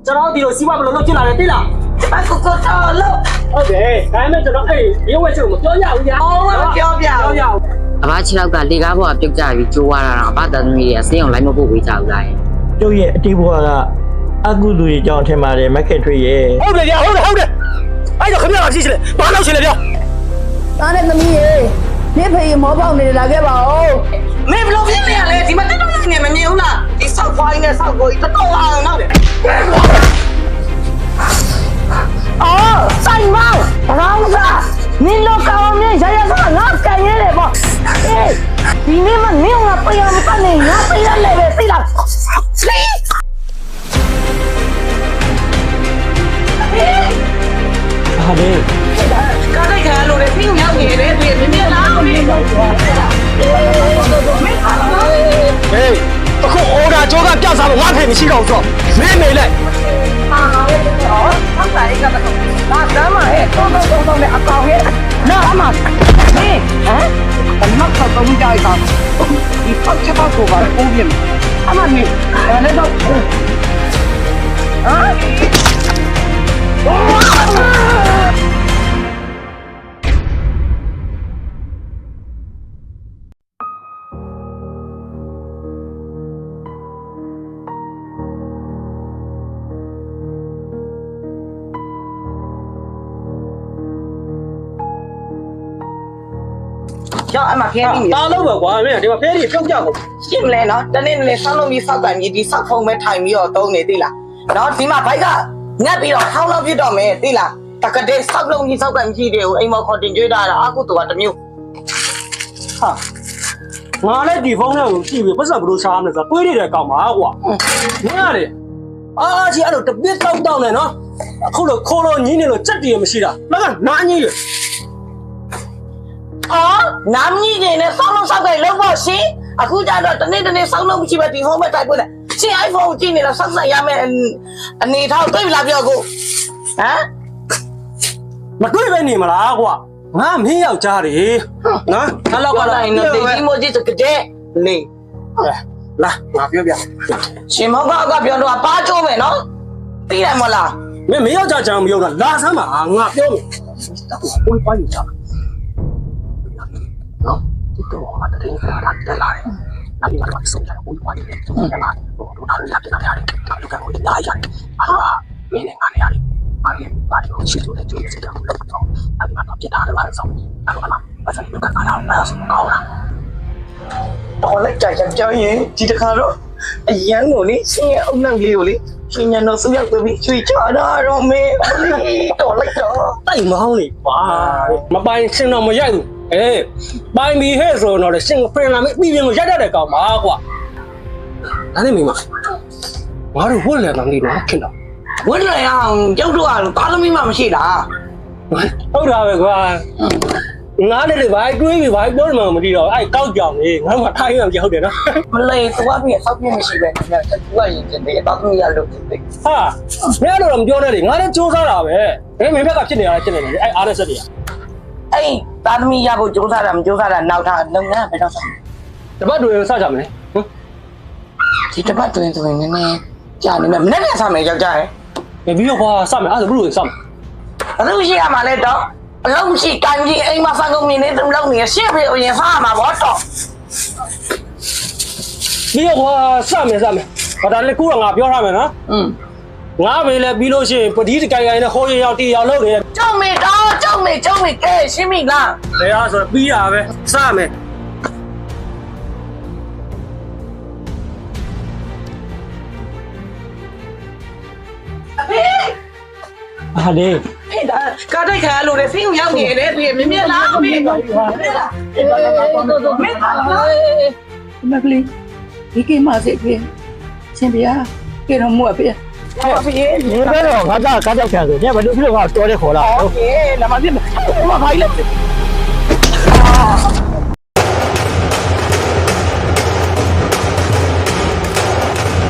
ကျွန်တော်ဒီလိုစီးပွားဘယ်လိုလုပ်ဖြစ်လာလဲသိလား ဘာကိုတော့လို့ ဟုတ်တယ်ဒါပေမဲ့ကျွန်တော်ရုပ်ဝဲချုပ်မပြောရဘူးညာ ပြောပြ ပြောရအောင် အဘ6လောက်ကလေကားပေါ်ကပြုတ်ကြပြီးကျိုးသွားတာတော့အဘသားသမီးတွေကဆေးအောင်လိုက်မဖို့ဝေးကြဘူးလား ကျုပ်ရဲ့အတိတ်ဘဝကအကုသိုလ်တွေကြောင့်ထင်ပါတယ်မက်ခင်ထွေးရဲ့ ဟုတ်တယ်ဗျာဟုတ်တယ်အဲ့တော့ခင်ဗျားဖြစ်ချင်လဲဘာလို့ချင်လဲဗျာ တားတဲ့သမီးရေနေဖေးမောပေါက်နေလာခဲ့ပါဦး မင်းဘလို့ဖြစ်နေရလဲဒီမှာတက်တော့နေမမြင်ဘူးလားဒီဆောက်ခွိုင်းနဲ့ဆောက်ကိုတော်တော်အောင်နောက်တယ်အော်ဆိုင်မောင်ရောင်းစားနင်လောကောင်မြင်ရရစားငါကန်ရဲတယ်ပေါ့ဒီနေ့မှနင်ကပြရမကနေငါပြရလဲပဲသိလားစီဟာလေ ကားလိုက်ခါလို့လေပြီးရောက်နေတယ်ဒီမြင်လားမင်းတော့မင်းအားလုံး ဟေးအခုအော်ဒါကြောကပြစားလို့ငါဖေးမရှိတော့ဘူးဆိုမင်းမေလိုက် အာရဲ့တော့ဆောက်တိုင်းကတော့ဒါတမ်းမရဲ့တော့နဲ့အကောင်ရဲ့နားမှာဟေးဟမ်ဘာမှမဆောက်တော့ကြိုက်တာဒီဖောက်ချက်ပေါက်ကိုပါပိုးပြင်းအမနီလည်းတော့ဟမ်ကျောင်းအမခဲပြီးနေ တားလို့ပဲကွာမင်းဒီမှာဖဲကြီးပြုတ်ကြကုန် ရှင်းမလဲနော်တနေ့နေ့ဆောက်လို့ပြီးဆောက်ကန်ကြီးဒီဆောက်ဖုံးမဲ့ထိုင်ပြီးတော့တုံးနေသေးလားနော်ဒီမှာဘိုက်ကငက်ပြီးတော့ခေါင်းလောက်ပြတော့မယ်သိလားတကတဲ့ဆောက်လုံးကြီးဆောက်ကန်ကြီးတွေကိုအိမ်မော်ခေါ်တင်ကြွေးတာအခုတော့တမျိုး ဟာငါလည်းဒီဖုန်းထဲကိုကြည့်ပြီးပတ်စံဘလို့ရှားမလဲဆိုတော့တွေးနေတဲ့ကောင်ပါကွာမင်းရတယ်အားကြီးအဲ့လိုတပစ်တောက်နေနော်အခုလိုခိုးလို့ညင်းနေလို့စက်တည်မရှိတာငါကနားကြီးရ အော်နာမည်ကြီးနဲ့ဆောက်လုံးဆောက်ကန်လုံးဖို့ရှင်အခုကျတော့တနေ့ဆောက်လုံးမရှိပဲဒီဖုံးမဲ့တိုက်ပွက်တယ်ရှင် iPhone ကြည့်နေတော့ဆောက်ဆံရမယ်အနေထားတွေ့ပြီလားပြောကိုဟမ် မတွေ့ပဲနေမလားကွာငါမင်းယောက်ျားတယ်နော်အဲ့လောက်က လာရင်တော့ဒီမိုကြီးစကတဲ့လေ လာငါပြောပြ ရှင်မောက်ကပြောတော့ပါကျိုးမယ်နော်သိတယ်မလား မင်းယောက်ျားချမ်းမပြောတာလာစမ်းပါငါပြောမယ်ကိုယ်ပိုင်းချာနော်ဒီတော့ငါတည်းကတက်လာတယ်အဲ့ဒီမှာဆုံးတယ်ကိုယ်ပိုင်းတယ်အဲ့မှာတော့ထားလာပြတာရတယ်လူကကိုလာရတယ်အာမင်းနဲ့ငါနဲ့ရတယ်အားရပါတော့ရှိလို့လည်းကြိုးစတဲ့ကိုလောက်တော့အဲ့ဒီမှာတော့ပြထားတယ်ပါဆောင်အဲ့တော့ဘာသာလူကလာလာဆုံးကောင်းလား တော်လိုက်ကြကြောင်းရင်ဒီတခါတော့အရန်ကိုလေရှင်ရဲ့အုံနောက်လေးကိုလေရှင်ညံတော့စရောက်သွားပြီးချွေချတော့မေးတော်လိုက်တော့ တိုက်မောင်းလေပါမပိုင်ရှင်တော့မရိုက်ဘူးပိုင်ပြီးဟဲ့ဆိုတော့ရှင်ဖရင်လာမပြီးပြင်ကိုရိုက်တတ်တဲ့ကောင်ပါကွာဒါနဲ့မိမငါတို့ဝတ်လေကောင်လေးတော့ခင်တော့ ဝတ်လိုက်အောင်ကြောက်တော့သားသမီးမှမရှိလား ဟုတ်တာပဲကွာငါလည်းဘာတွေးပြီးဘာပြောမှမသိတော့အဲ့ကောက်ကြောင်လေငါမှထိုင်းရအောင်ဟုတ်တယ်နော် မလေးသွားပြီးဆောက်ပြမရှိပဲနဲ့သူကရင်ကျင်တယ်သားသမီးရလို့ဖြစ်တယ် ဟာမင်းတော့မပြောနဲ့လေငါလည်းစူးစမ်းတာပဲမင်းဘက်ကဖြစ်နေတာဖြစ်နေတယ်အဲ့အားနဲ့ဆက်တယ် အဲ့သားသမီးရဖို့စူးစမ်းတာမစူးစမ်းတာနောက်ထပ်လုပ်ငန်းပဲတော့ဆောက် တပတ်တွေစကြမလဲ ဒီတပတ်တွင်နည်းနည်းကြာနေမယ်မနေ့ကဆောက်မယ်ယောက်ျားရယ် ပြီးတော့ကွာစမယ်အဲ့ဒါဘလို့စမယ် ဘယ်လိုရှိရမှာလဲတော့အလုံးရှိကန်ကြီးအိမ်မှာဆောက်ကုန်နေတယ်လုံနေရှေ့ပြေရင်ဖားမှာပေါ့တော့ ပြီးတော့ကွာစမယ်ဘာဒါလည်းကိုကငါပြောထားမယ်နော်ငါပဲလေပြီးလို့ရှိရင်ပတိတကိုင်ကိုင်နဲ့ဟိုးရရောက်တီရောက်လို့နေ ကျောင်းမေတော့ကျောင်းမေကဲရှင်းပြီလား လေအားဆိုပြီးတာပဲစမယ် ဟာလေ ဖေးတာကားတိုက်ခါလို့လေဖင်းရောက်နေတယ်ဖေးမြင်လားမေးလားမေးပါလား မကလေးဒီကိမစေဖေးရှင်ဗျာကေတော့မှုအဖေး ဖေး ဒီဘက်တော့ငါကကားကြောက်ခံဆိုညဘယ်လိုဖြစ်လို့ငါတော်တဲ့ခေါ်လာ โอเคလာမပြမဘာလဲ